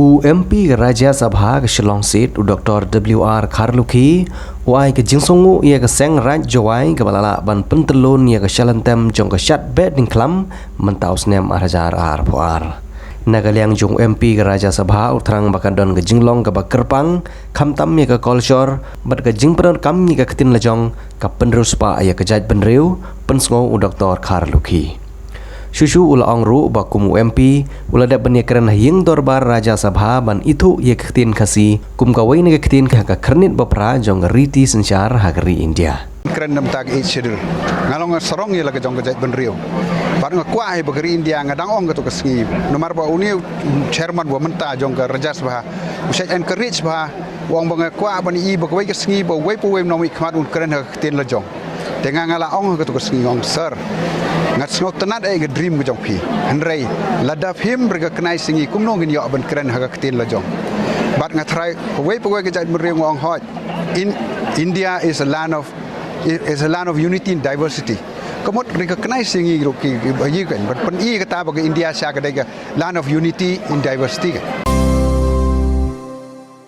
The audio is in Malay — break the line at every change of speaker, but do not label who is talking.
UMP Raja Sabha ke Shillong Seat Dr. W.R. Kharlukhi Wai ke Jingsongu ia ke Seng Raj Jawai ke Balala ban pentelun ia ke Shalantem jong ke Syat Bed Dingklam mentau senem Raja Ar Puar Nagaliang jong MP ke Raja Sabha utrang bakadon ke Jinglong ke Bakerpang Kamtam ia ke Kolshor bat ke Jingperon kam ia ke Ketin Lejong ke Penrus Pa ia ke Jaj Penriu Pensngo Dr. Kharlukhi Susu ula ongru bakum UMP ula da bani keren hing dorbar Raja Sabha ban itu ye ketin kasi kum kawai ne ketin ka kernit bapra jong riti sensyar hagri India
keren nam tag each schedule ngalong sarong ye laga jong jait benriu bar ngakwa he bagri India ngadang ong to kasngi nomar ba uni chairman wa menta jong ka Raja Sabha usai encourage ba wong bang kwa bani i bagwai kasngi ba wai pu wai nomi khmat un keren ha ketin la jong tenga ngala ong ka to kasngi ong sir ngat sngot tenat ai dream ke jong pi henrei ladap him recognize singi kumno ngin yo ban kren ha ketin la jong bat ngat try wei pawai ke jait mring ong hot in India is a land of unity and diversity komot recognize singi ro ki yi kan ban i kata bagi India sya ka land of unity and diversity